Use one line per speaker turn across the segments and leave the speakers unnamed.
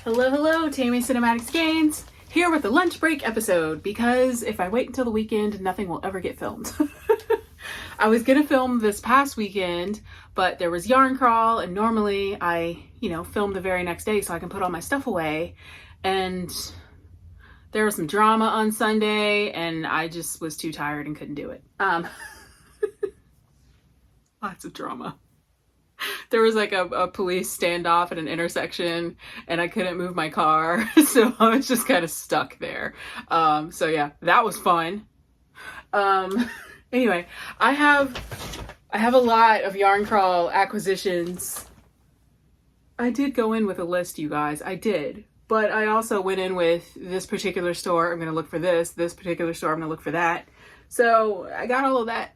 Hello, hello, Tammy Cinematic Skeins here with the lunch break episode because if I wait until the weekend, nothing will ever get filmed. I was gonna film this past weekend, but there was yarn crawl and normally I, film the very next day so I can put all my stuff away. And there was some drama on Sunday and I just was too tired and couldn't do it. Lots of drama. There was like a police standoff at an intersection and I couldn't move my car. So I was just kind of stuck there. So yeah, that was fun. Anyway, I have a lot of yarn crawl acquisitions. I did go in with a list, you guys. I did. But I also went in with this particular store. I'm going to look for this particular store. I'm going to look for that. So I got all of that.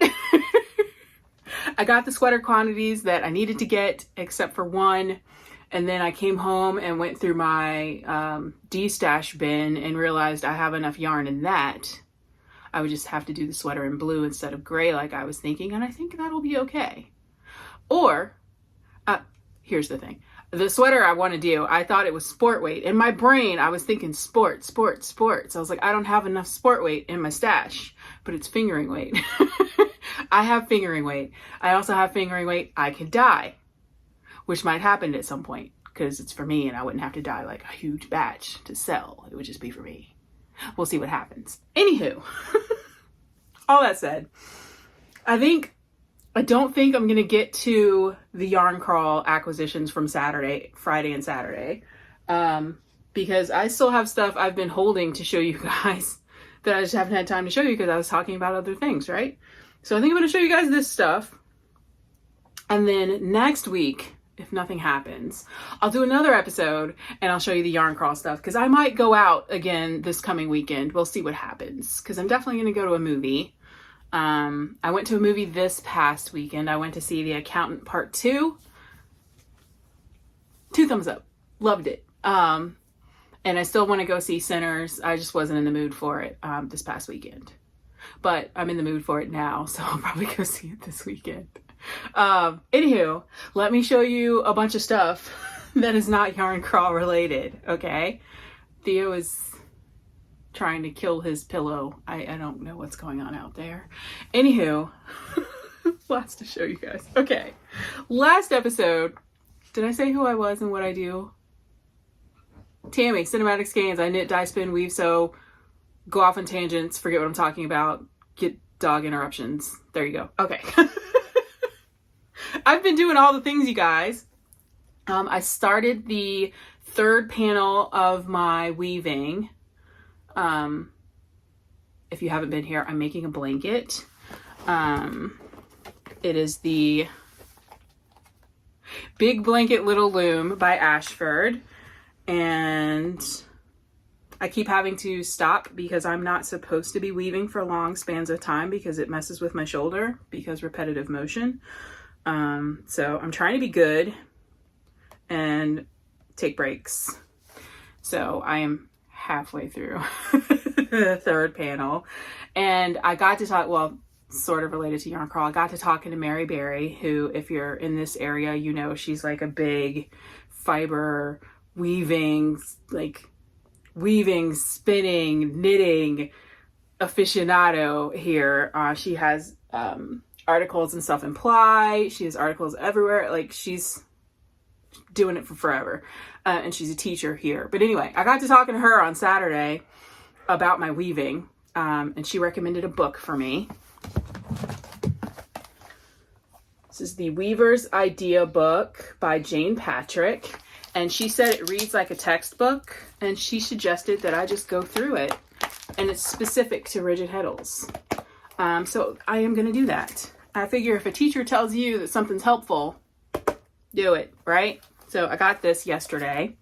I got the sweater quantities that I needed to get, except for one. And then I came home and went through my D-stash bin and realized I have enough yarn in that. I would just have to do the sweater in blue instead of gray like I was thinking, and I think that'll be okay. Or, here's the thing. The sweater I want to do, I thought it was sport weight. In my brain, I was thinking sport. So I was like, I don't have enough sport weight in my stash, but it's fingering weight. I have fingering weight. I also have fingering weight I could dye, which might happen at some point because it's for me and I wouldn't have to dye like a huge batch to sell. It would just be for me. We'll see what happens. Anywho, all that said, I don't think I'm going to get to the yarn crawl acquisitions from Friday and Saturday, because I still have stuff I've been holding to show you guys that I just haven't had time to show you because I was talking about other things, right? So I think I'm going to show you guys this stuff. And then next week, if nothing happens, I'll do another episode and I'll show you the yarn crawl stuff because I might go out again this coming weekend. We'll see what happens because I'm definitely going to go to a movie. I went to a movie this past weekend. I went to see The Accountant Part 2. 2 thumbs up. Loved it. And I still want to go see Sinners. I just wasn't in the mood for it this past weekend. But I'm in the mood for it now, so I'll probably go see it this weekend. Anywho, let me show you a bunch of stuff that is not yarn crawl related, okay? Theo is trying to kill his pillow. I don't know what's going on out there. Anywho, lots to show you guys. Okay, last episode, did I say who I was and what I do? Tammy, Cinematic Skeins. I knit, dye, spin, weave, sew, go off on tangents, forget what I'm talking about, get dog interruptions. There you go. Okay. I've been doing all the things, you guys. I started the third panel of my weaving. If you haven't been here, I'm making a blanket. It is the Big Blanket Little Loom by Ashford. And I keep having to stop because I'm not supposed to be weaving for long spans of time because it messes with my shoulder because repetitive motion. So I'm trying to be good and take breaks. So I am halfway through the third panel and I got to talk, well, sort of related to yarn crawl. I got to talking to Mary Berry, who, if you're in this area, she's like a big fiber weaving, spinning, knitting aficionado here. She has articles and stuff in Ply. She has articles everywhere. Like, she's doing it for forever. And she's a teacher here. But anyway, I got to talking to her on Saturday about my weaving. And she recommended a book for me. This is the Weaver's Idea book by Jane Patrick. And she said it reads like a textbook, and she suggested that I just go through it, and it's specific to rigid heddles. So I am going to do that. I figure if a teacher tells you that something's helpful, do it, right? So I got this yesterday,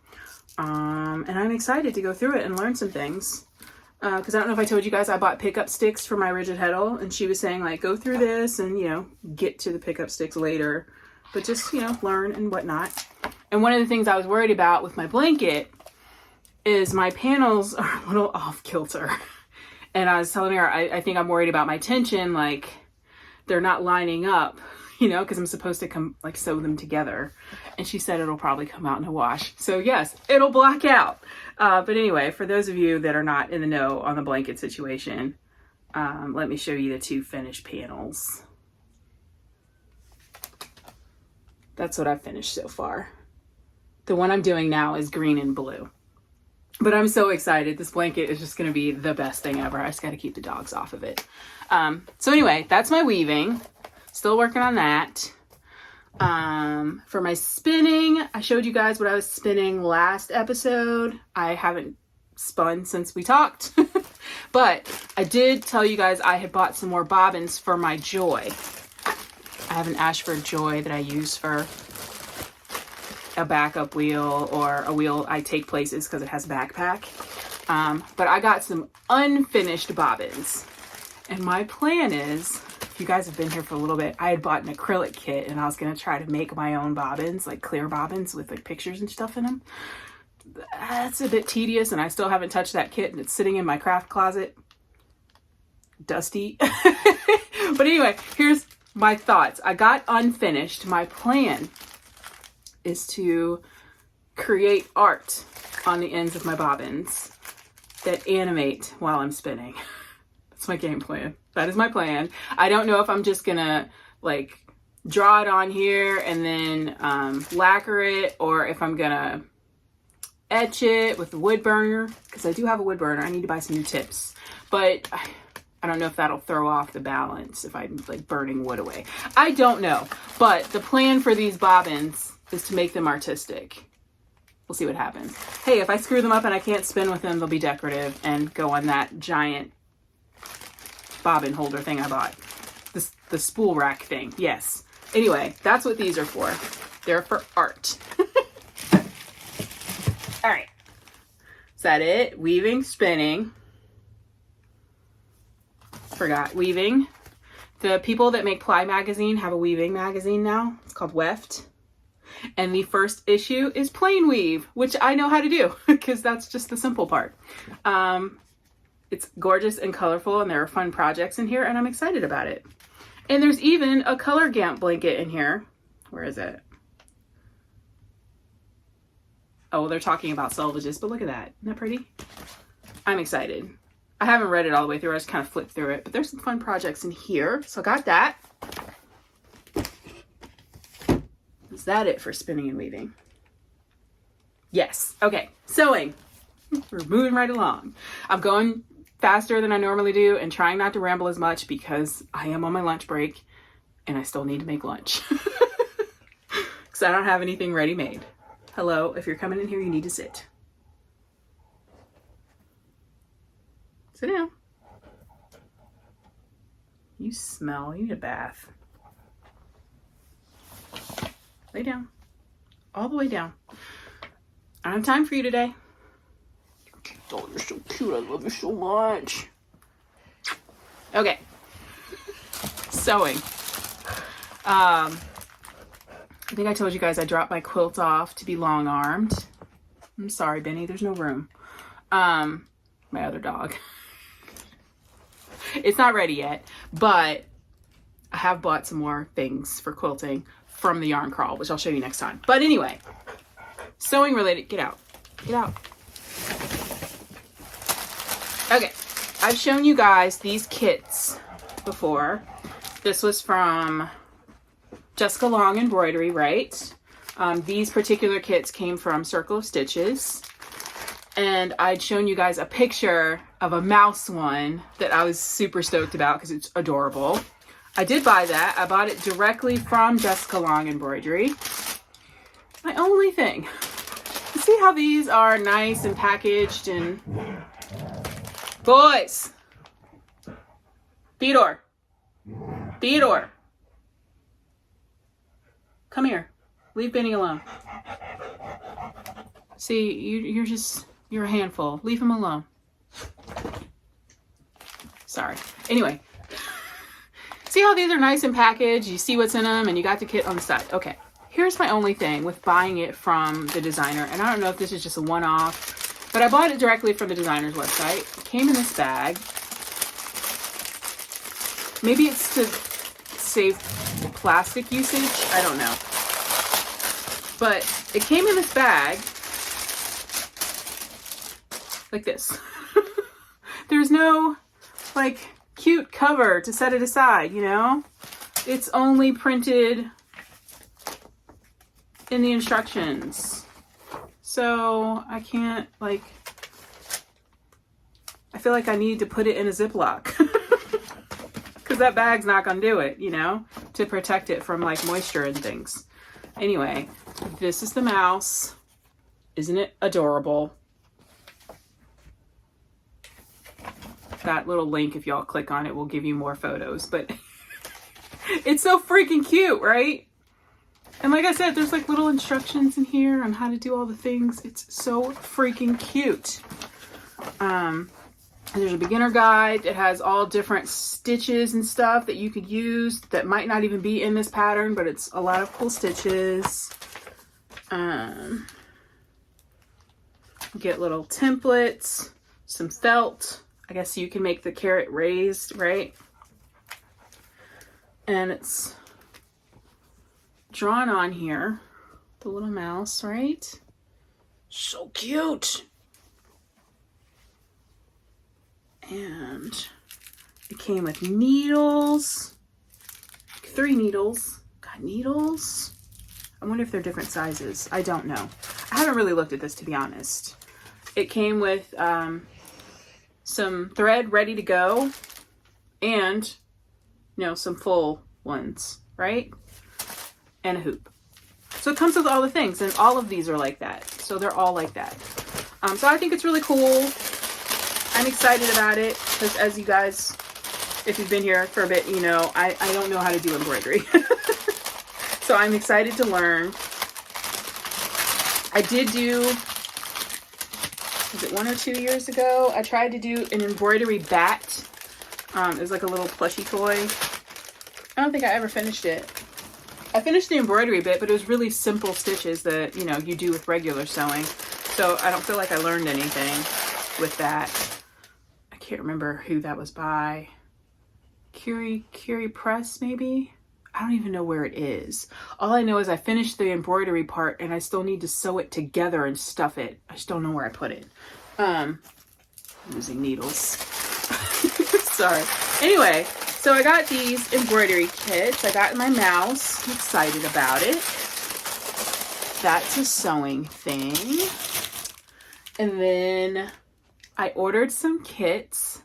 and I'm excited to go through it and learn some things. Because I don't know if I told you guys, I bought pickup sticks for my rigid heddle, and she was saying, like, go through this and, get to the pickup sticks later. But just, learn and whatnot. And one of the things I was worried about with my blanket is my panels are a little off kilter. And I was telling her, I think I'm worried about my tension, like they're not lining up, you know, because I'm supposed to like sew them together. And she said it'll probably come out in a wash. So yes, it'll black out. But anyway, for those of you that are not in the know on the blanket situation, let me show you the 2 finished panels. That's what I've finished so far. The one I'm doing now is green and blue. But I'm so excited. This blanket is just going to be the best thing ever. I just got to keep the dogs off of it. So anyway, that's my weaving. Still working on that. For my spinning, I showed you guys what I was spinning last episode. I haven't spun since we talked. But I did tell you guys I had bought some more bobbins for my Joy. I have an Ashford Joy that I use for a backup wheel or a wheel I take places because it has a backpack. But I got some unfinished bobbins. And my plan is, if you guys have been here for a little bit, I had bought an acrylic kit and I was going to try to make my own bobbins, like clear bobbins with like pictures and stuff in them. That's a bit tedious and I still haven't touched that kit and it's sitting in my craft closet. Dusty. But anyway, here's my thoughts. I got unfinished. My plan is to create art on the ends of my bobbins that animate while I'm spinning. That's my game plan. That is my plan. I don't know if I'm just gonna like draw it on here and then lacquer it, or if I'm gonna etch it with the wood burner, because I do have a wood burner. I need to buy some new tips, but I don't know if that'll throw off the balance if I'm like burning wood away. I don't know, but the plan for these bobbins is to make them artistic. We'll see what happens. Hey, if I screw them up and I can't spin with them, they'll be decorative and go on that giant bobbin holder thing I bought. The spool rack thing. Yes. Anyway, that's what these are for. They're for art. All right. Is that it? Weaving, spinning. Forgot weaving. The people that make Ply Magazine have a weaving magazine now. It's called Weft. And the first issue is plain weave, which I know how to do because that's just the simple part. It's gorgeous and colorful and there are fun projects in here and I'm excited about it. And there's even a color gamp blanket in here. Where is it? Oh, they're talking about selvages, but look at that. Isn't that pretty? I'm excited. I haven't read it all the way through. I just kind of flipped through it, but there's some fun projects in here. So I got that. Is that it for spinning and weaving? Yes. Okay. Sewing. We're moving right along. I'm going faster than I normally do and trying not to ramble as much because I am on my lunch break and I still need to make lunch because I don't have anything ready made. Hello, if you're coming in here, you need to sit. Sit down. You smell. You need a bath. Lay down. All the way down. I don't have time for you today. Oh, you're so cute. I love you so much. Okay. Sewing. I think I told you guys I dropped my quilt off to be long-armed. I'm sorry, Benny. There's no room. My other dog. It's not ready yet, but I have bought some more things for quilting from the yarn crawl, which I'll show you next time. But anyway, sewing related. Get out. Get out. Okay, I've shown you guys these kits before. This was from Jessica Long Embroidery, right? These particular kits came from Circle of Stitches. And I'd shown you guys a picture of a mouse one that I was super stoked about because it's adorable. I did buy that. I bought it directly from Jessica Long Embroidery. My only thing, you see how these are nice and packaged and... Boys! Theodore! Theodore! Come here. Leave Benny alone. See, you're a handful. Leave him alone. Sorry. Anyway. See how these are nice and packaged? You see what's in them and you got the kit on the side. Okay. Here's my only thing with buying it from the designer. And I don't know if this is just a one-off, but I bought it directly from the designer's website. It came in this bag. Maybe it's to save plastic usage. I don't know. But it came in this bag like this. There's no like cute cover to set it aside, you know? It's only printed in the instructions. So I can't like, I feel like I need to put it in a Ziploc because that bag's not gonna do it, you know, to protect it from like moisture and things. Anyway, this is the mouse. Isn't it adorable? That little link, if y'all click on it, will give you more photos, but it's so freaking cute, right? And like I said, there's like little instructions in here on how to do all the things. It's so freaking cute. There's a beginner guide. It has all different stitches and stuff that you could use that might not even be in this pattern, but it's a lot of cool stitches. Get little templates, some felt. I guess you can make the carrot raised, right? And it's drawn on here, the little mouse, right? So cute. And it came with needles, 3 needles. Got needles. I wonder if they're different sizes. I don't know. I haven't really looked at this, to be honest. It came with some thread ready to go and, you know, some full ones, right? And a hoop. So it comes with all the things, and all of these are like that. So they're all like that. So I think it's really cool. I'm excited about it because, as you guys, if you've been here for a bit, you know, I don't know how to do embroidery. So I'm excited to learn. I did do, was it 1 or 2 years ago? I tried to do an embroidery bat. It was like a little plushy toy. I don't think I ever finished it. I finished the embroidery bit, but it was really simple stitches that, you know, you do with regular sewing. So I don't feel like I learned anything with that. I can't remember who that was by. Curie Press, maybe? I don't even know where it is. All I know is I finished the embroidery part and I still need to sew it together and stuff it. I just don't know where I put it. I'm using needles. Sorry. Anyway, so I got these embroidery kits. I got my mouse. I'm excited about it. That's a sewing thing. And then I ordered some kits,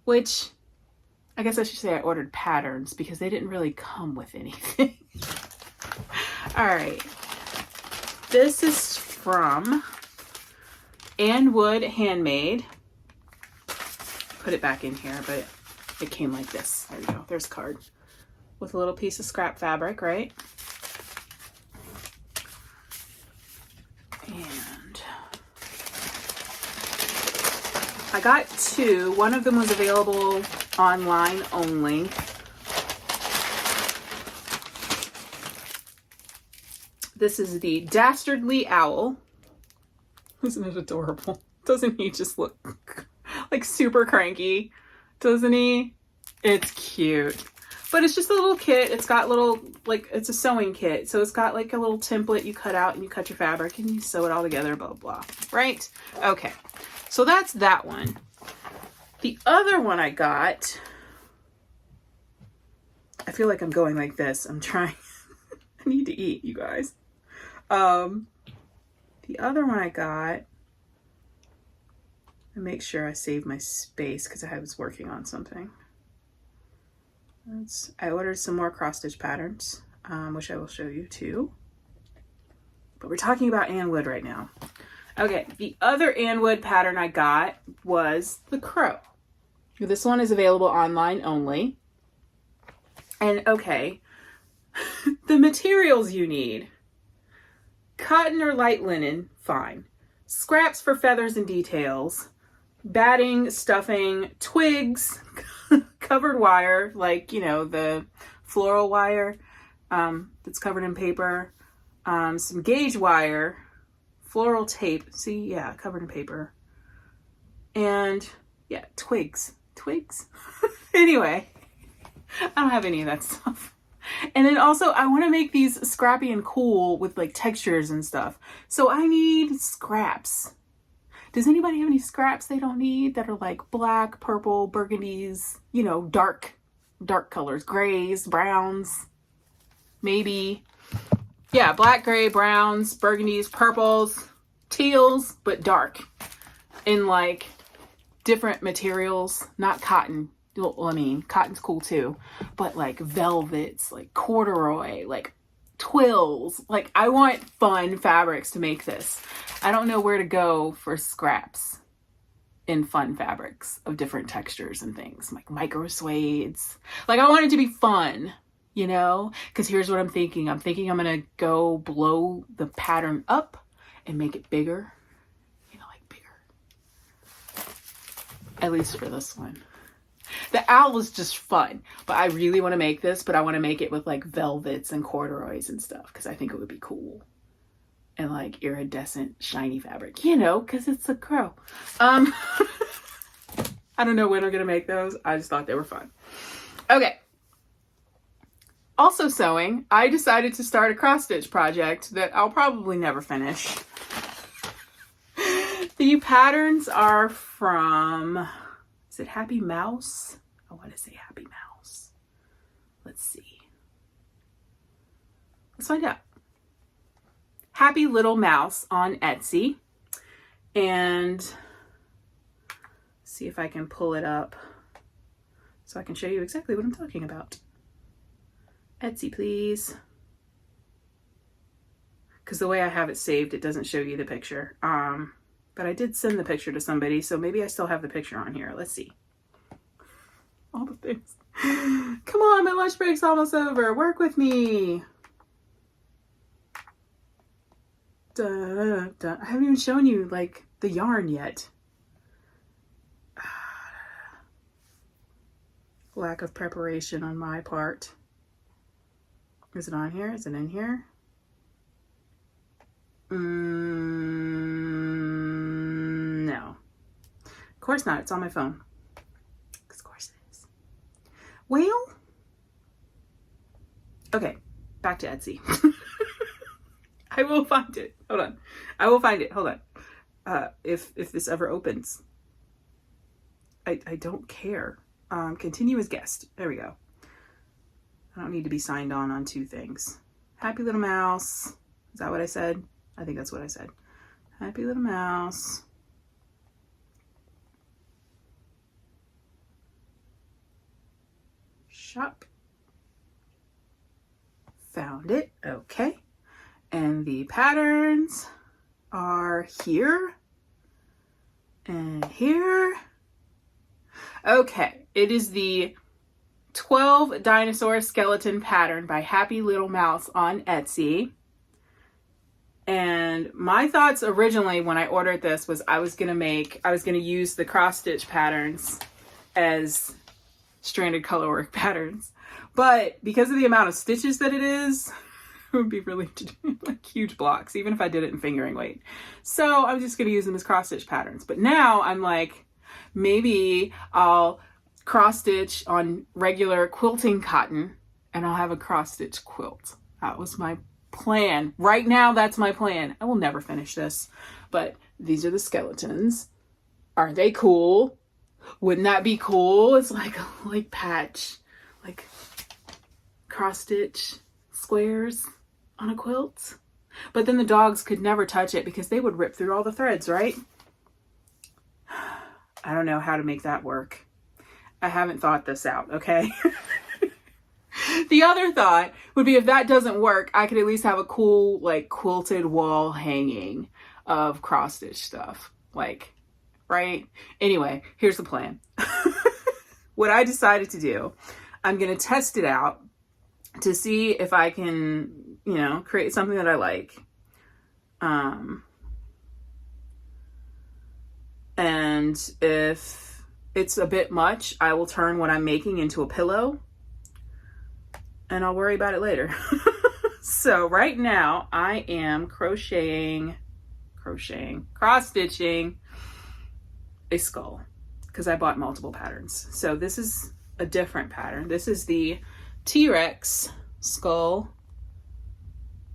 which I guess I should say I ordered patterns because they didn't really come with anything. All right. This is from Wood Handmade. Put it back in here, but it came like this. There we go. There's a card with a little piece of scrap fabric, right? And I got 2. One of them was available online only. This is the Dastardly Owl. Isn't it adorable? Doesn't he just look like super cranky? Doesn't he? It's cute. But it's just a little kit. It's got little, like, it's a sewing kit. So it's got like a little template you cut out and you cut your fabric and you sew it all together, blah, blah, blah. Right? Okay. So that's that one. The other one I got, I feel like I'm going like this. I'm trying. I need to eat, you guys. The other one I got, I make sure I save my space because I was working on something. I ordered some more cross stitch patterns, which I will show you too. But we're talking about Wood right now. Okay, the other Wood pattern I got was the Kroy. This one is available online only. And okay, the materials you need. Cotton or light linen, fine. Scraps for feathers and details. Batting, stuffing, twigs, covered wire, like, you know, the floral wire that's covered in paper. Some gauge wire, floral tape. See, yeah, covered in paper. And yeah, twigs. Anyway, I don't have any of that stuff. And then also I want to make these scrappy and cool with like textures and stuff. So I need scraps. Does anybody have any scraps they don't need that are like black, purple, burgundies, you know, dark colors, grays, browns, maybe. Yeah, black, gray, browns, burgundies, purples, teals, but dark in like different materials, not cotton. Well, I mean, cotton's cool too, but like velvets, like corduroy, like twills. Like I want fun fabrics to make this. I don't know where to go for scraps in fun fabrics of different textures and things, like micro suedes. Like I want it to be fun, you know, because here's what I'm thinking. I'm thinking I'm going to go blow the pattern up and make it bigger, you know, like bigger, at least for this one. The owl is just fun, but I really want to make this, but I want to make it with like velvets and corduroys and stuff because I think it would be cool. And like iridescent shiny fabric, you know, because it's a crow. I don't know when I'm going to make those. I just thought they were fun. Okay. Also sewing, I decided to start a cross stitch project that I'll probably never finish. The patterns are from, is it Happy Mouse? I want to say Happy Mouse. Let's see. Let's find out. Happy Little Mouse on Etsy. And see if I can pull it up so I can show you exactly what I'm talking about. Etsy, please. Because the way I have it saved, it doesn't show you the picture. But I did send the picture to somebody, so maybe I still have the picture on here. Let's see. All the things. Come on, my lunch break's almost over. Work with me. I haven't even shown you like the yarn yet. Lack of preparation on my part. Is it on here? Is it in here? No. Of course not. It's on my phone. Of course it is. Well, okay. Back to Etsy. I will find it. Hold on. I will find it. Hold on. If this ever opens. I don't care. Continue as guest. There we go. I don't need to be signed on two things. Happy Little Mouse. Is that what I said? I think that's what I said. Happy Little Mouse. Shop. Found it. Okay. And the patterns are here and here. Okay, it is the 12 dinosaur skeleton pattern by Happy Little Mouse on Etsy. And my thoughts originally when I ordered this was I was gonna use the cross stitch patterns as stranded colorwork patterns. But because of the amount of stitches that it is, it would be really to do like huge blocks, even if I did it in fingering weight. So I'm just going to use them as cross stitch patterns. But now I'm like, maybe I'll cross stitch on regular quilting cotton and I'll have a cross stitch quilt. That was my plan. Right now, that's my plan. I will never finish this, but these are the skeletons. Aren't they cool? Wouldn't that be cool? It's like a like patch, like cross stitch squares on a quilt. But then the dogs could never touch it because they would rip through all the threads, right? I don't know how to make that work. I haven't thought this out, okay? The other thought would be if that doesn't work, I could at least have a cool like quilted wall hanging of cross stitch stuff. Like, right? Anyway, here's the plan. What I decided to do, I'm going to test it out to see if I can, you know, create something that I like. And if it's a bit much, I will turn what I'm making into a pillow and I'll worry about it later. So right now I am cross-stitching a skull because I bought multiple patterns. So this is a different pattern. This is the T-Rex skull.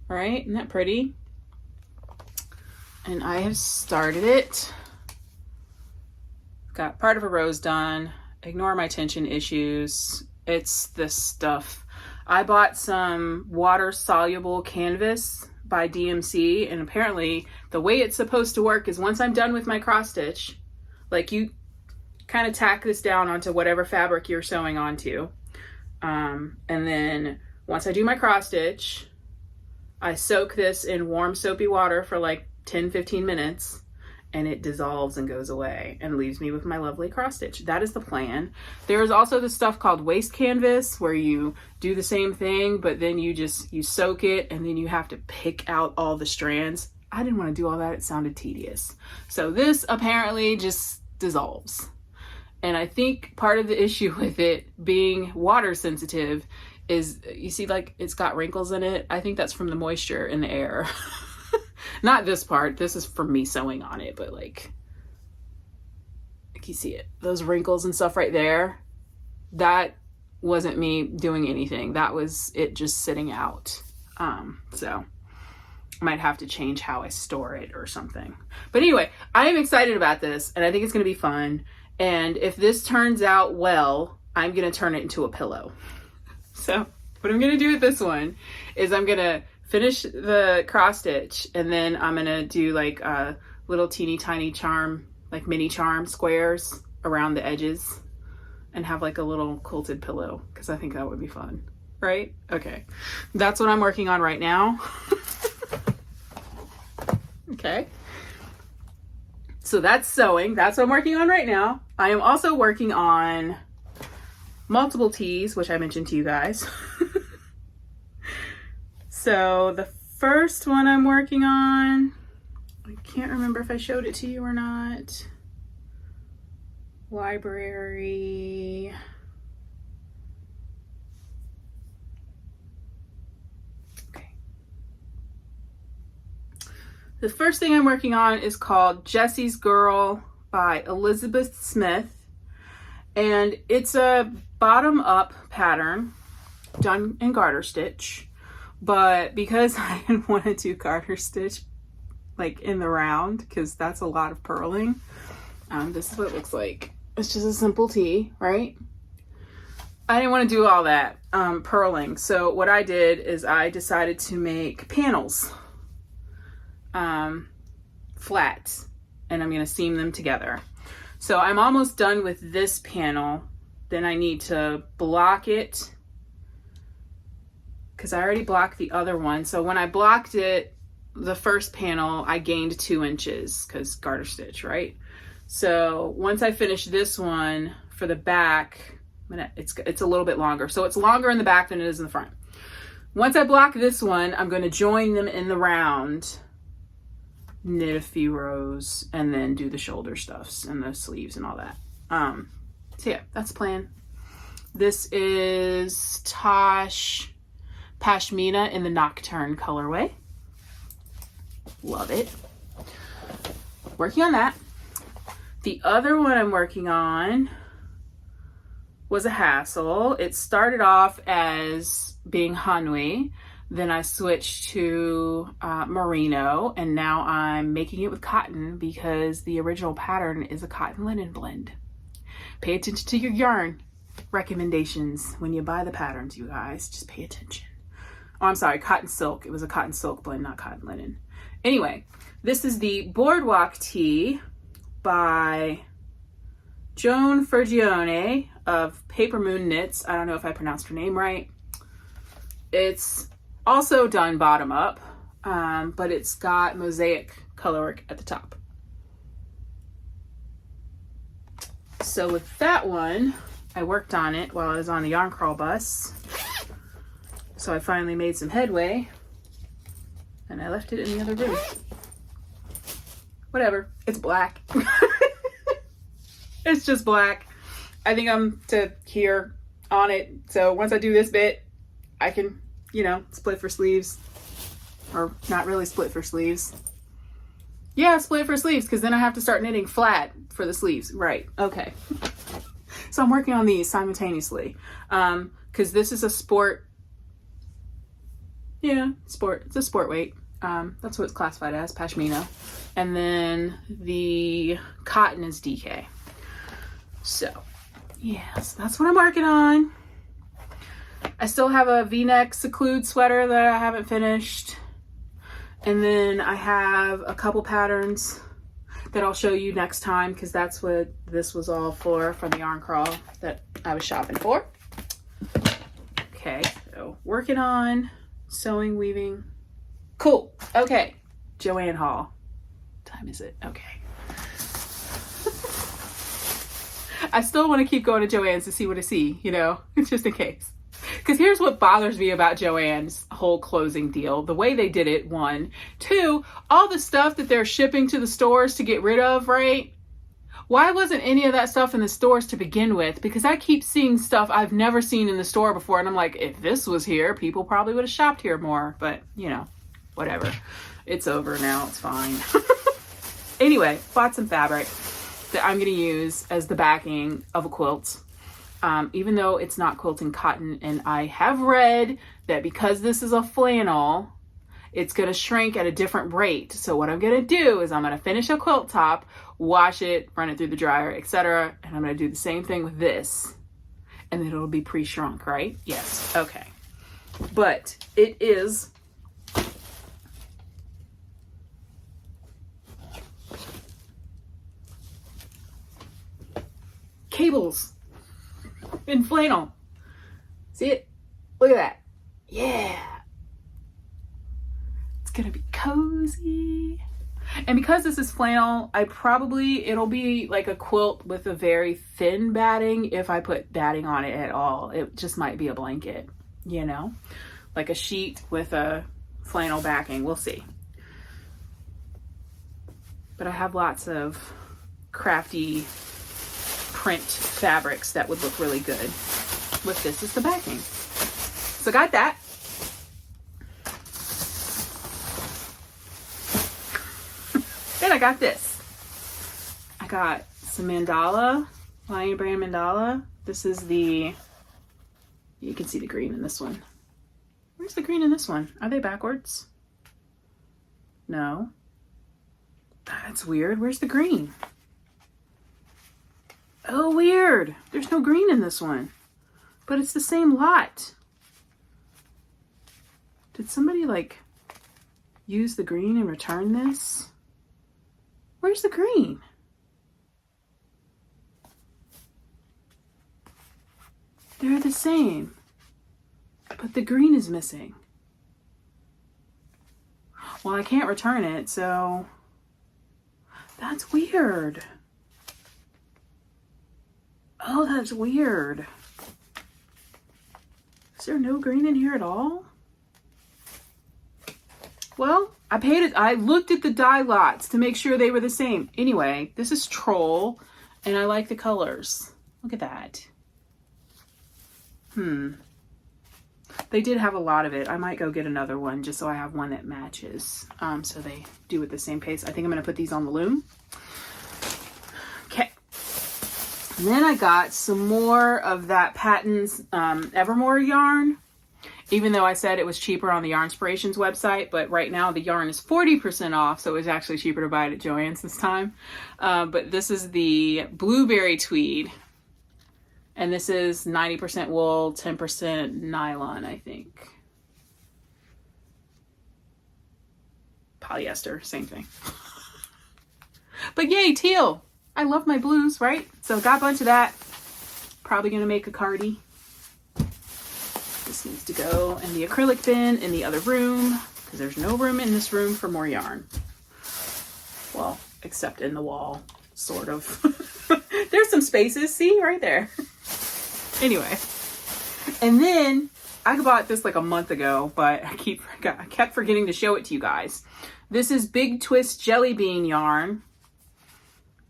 Right? Isn't that pretty? And I have started it. Got part of a rose done. Ignore my tension issues. It's this stuff. I bought some water soluble canvas by DMC, and apparently the way it's supposed to work is once I'm done with my cross stitch, like you kind of tack this down onto whatever fabric you're sewing onto. And then once I do my cross stitch, I soak this in warm soapy water for like 10-15 minutes, and it dissolves and goes away and leaves me with my lovely cross stitch. That is the plan. There is also this stuff called waste canvas where you do the same thing, but then you soak it and then you have to pick out all the strands. I didn't want to do all that. It sounded tedious. So this apparently just dissolves. And I think part of the issue with it being water sensitive is, you see, like it's got wrinkles in it. I think that's from the moisture in the air. Not this part. This is from me sewing on it, but like you see it, those wrinkles and stuff right there. That wasn't me doing anything. That was it just sitting out. So I might have to change how I store it or something. But anyway, I am excited about this, and I think it's going to be fun. And if this turns out well, I'm going to turn it into a pillow. So what I'm going to do with this one is I'm going to finish the cross stitch, and then I'm going to do like a little teeny tiny charm, like mini charm squares around the edges, and have like a little quilted pillow, because I think that would be fun, right? Okay, that's what I'm working on right now. Okay, so that's sewing. That's what I'm working on right now. I am also working on multiple tees, which I mentioned to you guys. So the first one I'm working on, I can't remember if I showed it to you or not. Library. Okay. The first thing I'm working on is called Jessie's Girl by Elizabeth Smith. And it's a bottom up pattern done in garter stitch. But because I didn't want to do garter stitch like in the round, because that's a lot of purling, this is what it looks like. It's just a simple tee, right? I didn't want to do all that purling. So what I did is I decided to make panels flat, and I'm going to seam them together. So I'm almost done with this panel. Then I need to block it, because I already blocked the other one. So when I blocked it, the first panel, I gained 2 inches because garter stitch, right? So once I finish this one for the back, it's a little bit longer. So it's longer in the back than it is in the front. Once I block this one, I'm going to join them in the round, knit a few rows, and then do the shoulder stuffs and the sleeves and all that. So yeah, that's the plan. This is Tosh Pashmina in the Nocturne colorway. Love it. Working on that. The other one I'm working on was a hassle. It started off as being Hanui, then I switched to merino, and now I'm making it with cotton because the original pattern is a cotton linen blend. Pay attention to your yarn recommendations when you buy the patterns, you guys. Just pay attention. Oh, I'm sorry, cotton silk. It was a cotton silk blend, not cotton linen. Anyway, this is the Boardwalk Tee by Joan Fergione of Paper Moon Knits. I don't know if I pronounced her name right. It's also done bottom up, but it's got mosaic colorwork at the top. So with that one, I worked on it while I was on the yarn crawl bus. So I finally made some headway, and I left it in the other room. Whatever, it's black. It's just black. I think I'm to here on it. So once I do this bit, I can, you know, split for sleeves. Or not really split for sleeves. Yeah, split for sleeves, because then I have to start knitting flat for the sleeves. Right, okay. So I'm working on these simultaneously. Because this is a sport Yeah, sport. It's a sport weight. That's what it's classified as, pashmina. And then the cotton is DK. So, yes, that's what I'm working on. I still have a V-neck seclude sweater that I haven't finished. And then I have a couple patterns that I'll show you next time, because that's what this was all for, from the yarn crawl that I was shopping for. Okay, so working on sewing, weaving. Cool. Okay, Joann haul. What time is it? Okay. I still want to keep going to Joann's to see what I see, you know, just in case. Because here's what bothers me about Joann's whole closing deal. The way they did it, one. Two, all the stuff that they're shipping to the stores to get rid of, right? Why wasn't any of that stuff in the stores to begin with? Because I keep seeing stuff I've never seen in the store before. And I'm like, if this was here, people probably would have shopped here more. But, you know, whatever. It's over now. It's fine. Anyway, bought some fabric that I'm going to use as the backing of a quilt. Even though it's not quilting cotton, and I have read that because this is a flannel, it's going to shrink at a different rate. So what I'm going to do is I'm going to finish a quilt top, wash it, run it through the dryer, etc. And I'm going to do the same thing with this. And then it'll be pre-shrunk, right? Yes. Okay. But it is cables in flannel. See it? Look at that. Yeah. It's gonna be cozy. And because this is flannel, it'll be like a quilt with a very thin batting if I put batting on it at all. It just might be a blanket, you know? Like a sheet with a flannel backing. We'll see. But I have lots of crafty print fabrics that would look really good with this as the backing. So got that. Then I got this. I got some mandala, Lion Brand mandala. This is you can see the green in this one. Where's the green in this one? Are they backwards? No. That's weird. Where's the green? Oh, weird. There's no green in this one. But it's the same lot. Did somebody like use the green and return this? Where's the green? They're the same. But the green is missing. Well, I can't return it, so that's weird. Oh, that's weird. Is there no green in here at all? Well, I looked at the dye lots to make sure they were the same. Anyway, this is Troll, and I like the colors. Look at that. They did have a lot of it. I might go get another one just so I have one that matches. So they do at the same pace. I think I'm going to put these on the loom. Okay. And then I got some more of that Paton's Evermore yarn. Even though I said it was cheaper on the Yarnspirations website, but right now the yarn is 40% off, so it was actually cheaper to buy it at Joann's this time. But this is the Blueberry Tweed. And this is 90% wool, 10% nylon, I think. Polyester, same thing. But yay, teal. I love my blues, right? So got a bunch of that. Probably gonna make a cardie. This needs to go in the acrylic bin in the other room, because there's no room in this room for more yarn. Well, except in the wall, sort of. There's some spaces, see, right there. Anyway, and then I bought this like a month ago, but I kept forgetting to show it to you guys. This is Big Twist Jelly Bean yarn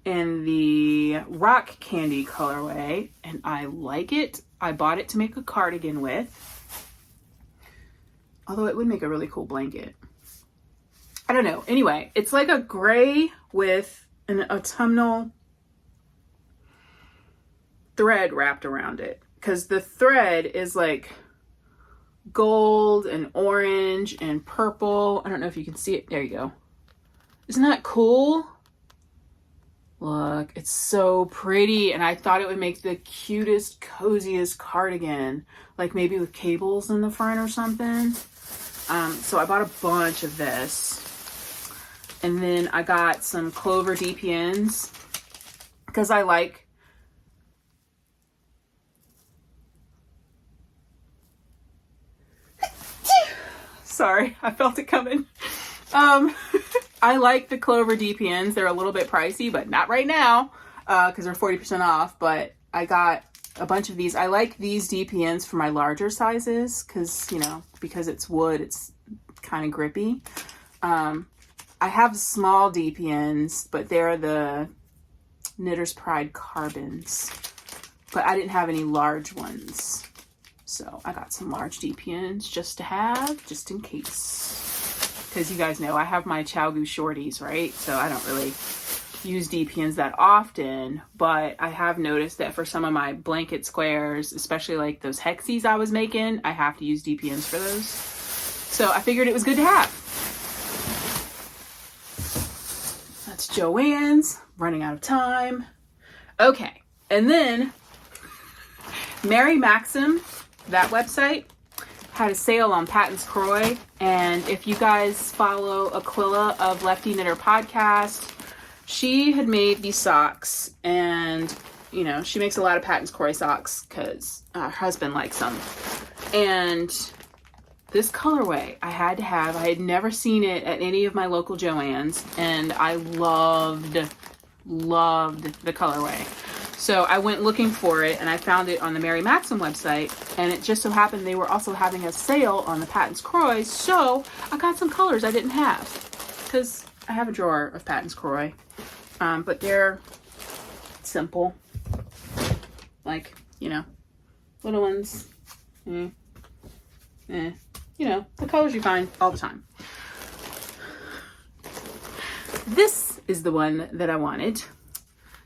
in the Rock Candy colorway, and I like it. I bought it to make a cardigan with, although it would make a really cool blanket. I don't know. Anyway, it's like a gray with an autumnal thread wrapped around it, because the thread is like gold and orange and purple. I don't know if you can see it. There you go. Isn't that cool? Look, it's so pretty. And I thought it would make the cutest, coziest cardigan, like maybe with cables in the front or something. So I bought a bunch of this. And then I got some clover DPNs because I like sorry, I felt it coming. I like the clover DPNs. They're a little bit pricey, but not right now because they're 40% off. But I got a bunch of these. I like these DPNs for my larger sizes because, you know, because it's wood, it's kind of grippy. I have small DPNs, but they're the Knitter's Pride carbons. But I didn't have any large ones. So I got some large DPNs just to have, just in case. Because you guys know I have my Chow Goose shorties, right? So I don't really use DPNs that often. But I have noticed that for some of my blanket squares, especially like those hexies I was making, I have to use DPNs for those. So I figured it was good to have. That's Joann's. Running out of time. Okay. And then Mary Maxim, that website, had a sale on Paton's Kroy. And if you guys follow Aquila of Lefty Knitter Podcast, she had made these socks. And, you know, she makes a lot of Paton's Kroy socks because her husband likes them. And this colorway I had to have. I had never seen it at any of my local Joann's, and I loved the colorway. So I went looking for it, and I found it on the Mary Maxim website, and it just so happened they were also having a sale on the Paton's Kroy, so I got some colors I didn't have, because I have a drawer of Paton's Kroy, but they're simple, like, you know, little ones, you know, the colors you find all the time. This is the one that I wanted.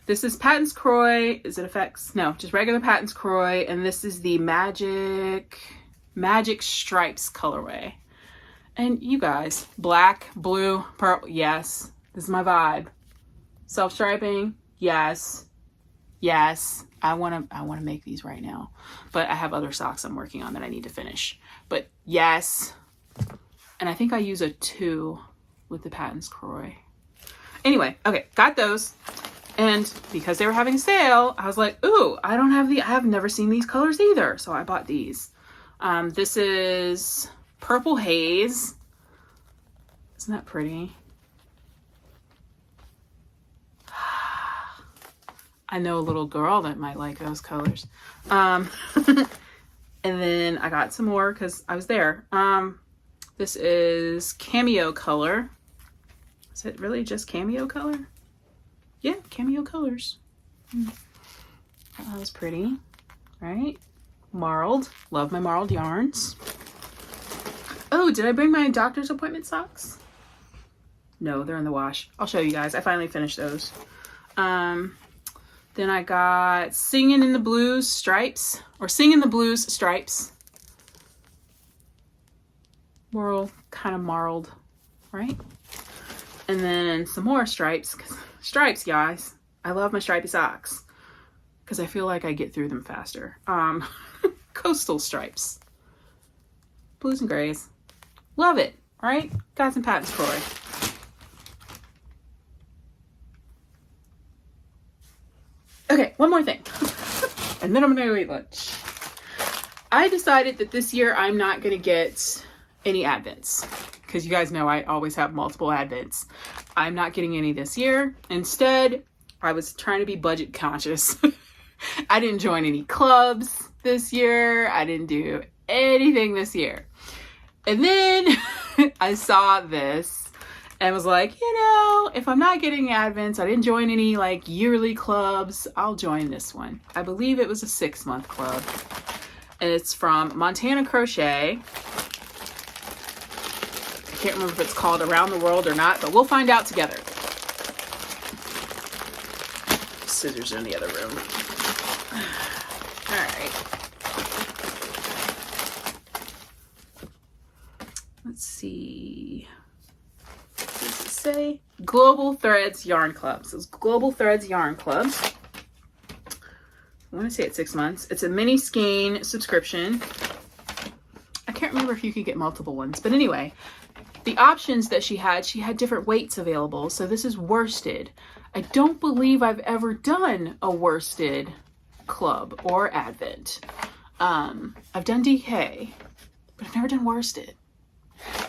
This is Paton's Kroy. Is it effects? No, just regular Paton's Kroy. And this is the Magic Stripes colorway. And you guys, black, blue, purple. Yes, this is my vibe. Self-striping. Yes. Yes. I want to make these right now, but I have other socks I'm working on that I need to finish. But yes. And I think I use a 2 with the Paton's Kroy. Anyway, okay, got those. And because they were having a sale, I was like, ooh, I have never seen these colors either. So I bought these. This is Purple Haze. Isn't that pretty? I know a little girl that might like those colors. And then I got some more because I was there. This is Cameo Color. Is it really just Cameo Color? Yeah, Cameo Colors. That was pretty, right? Marled. Love my marled yarns. Oh, did I bring my doctor's appointment socks? No, they're in the wash. I'll show you guys. I finally finished those. Then I got Singin' in the Blues Stripes, or Sing in the Blues Stripes. More kind of marled, right? And then some more stripes. Stripes, guys. I love my stripy socks because I feel like I get through them faster. Coastal stripes. Blues and grays. Love it, right? Got some Paton's Kroy. Okay, one more thing. And then I'm gonna go eat lunch. I decided that this year I'm not gonna get any Advents. Because you guys know I always have multiple Advents. I'm not getting any this year. Instead, I was trying to be budget conscious. I didn't join any clubs this year. I didn't do anything this year. And then I saw this and was like, you know, if I'm not getting Advents, I didn't join any like yearly clubs, I'll join this one. I believe it was a 6-month club. And it's from Montana Crochet. I can't remember if it's called Around the World or not, but we'll find out together. Scissors in the other room. All right. Global Threads Yarn Club. So it's Global Threads Yarn Club. I want to say it's 6 months. It's a mini skein subscription. I can't remember if you could get multiple ones, but anyway, the options that she had different weights available. So this is worsted. I don't believe I've ever done a worsted club or advent. I've done DK, but I've never done worsted.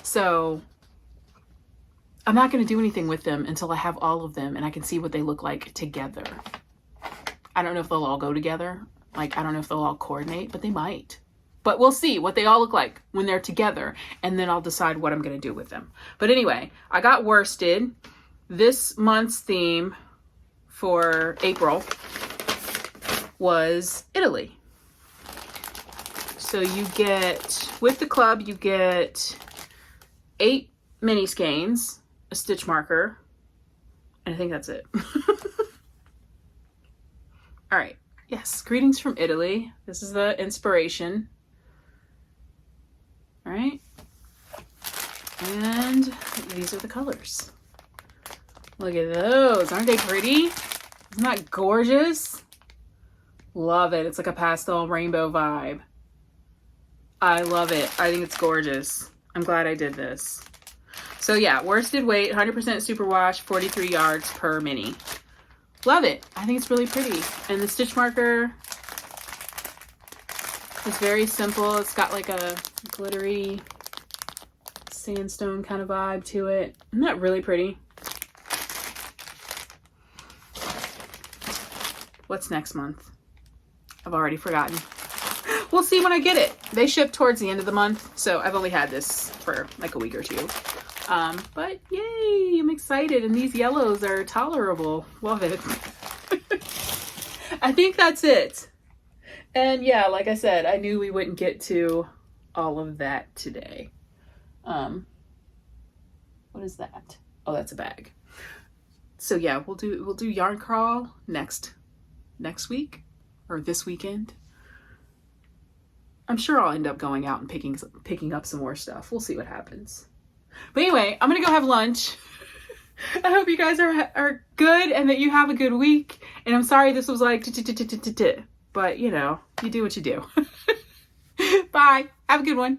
So I'm not going to do anything with them until I have all of them and I can see what they look like together. I don't know if they'll all go together. Like, I don't know if they'll all coordinate, but they might. But we'll see what they all look like when they're together, and then I'll decide what I'm going to do with them. But anyway, I got worsted. This month's theme for April was Italy. So you get, with the club, you get 8 mini skeins, a stitch marker, and I think that's it. All right. Yes. Greetings from Italy. This is the inspiration. All right. And these are the colors. Look at those. Aren't they pretty? Isn't that gorgeous? Love it. It's like a pastel rainbow vibe. I love it. I think it's gorgeous. I'm glad I did this. So yeah, worsted weight, 100% superwash, 43 yards per mini. Love it. I think it's really pretty. And the stitch marker is very simple. It's got like a glittery sandstone kind of vibe to it. Isn't that really pretty? What's next month? I've already forgotten. We'll see when I get it. They ship towards the end of the month, so I've only had this for like a week or two. But yay, I'm excited, and these yellows are tolerable. Love it. I think that's it. And yeah, like I said, I knew we wouldn't get to all of that today. What is that? Oh, that's a bag. So yeah, we'll do yarn crawl next week or this weekend. I'm sure I'll end up going out and picking up some more stuff. We'll see what happens. But anyway, I'm gonna go have lunch. I hope you guys are good and that you have a good week. And I'm sorry this was like, but you know, you do what you do. Bye. Have a good one.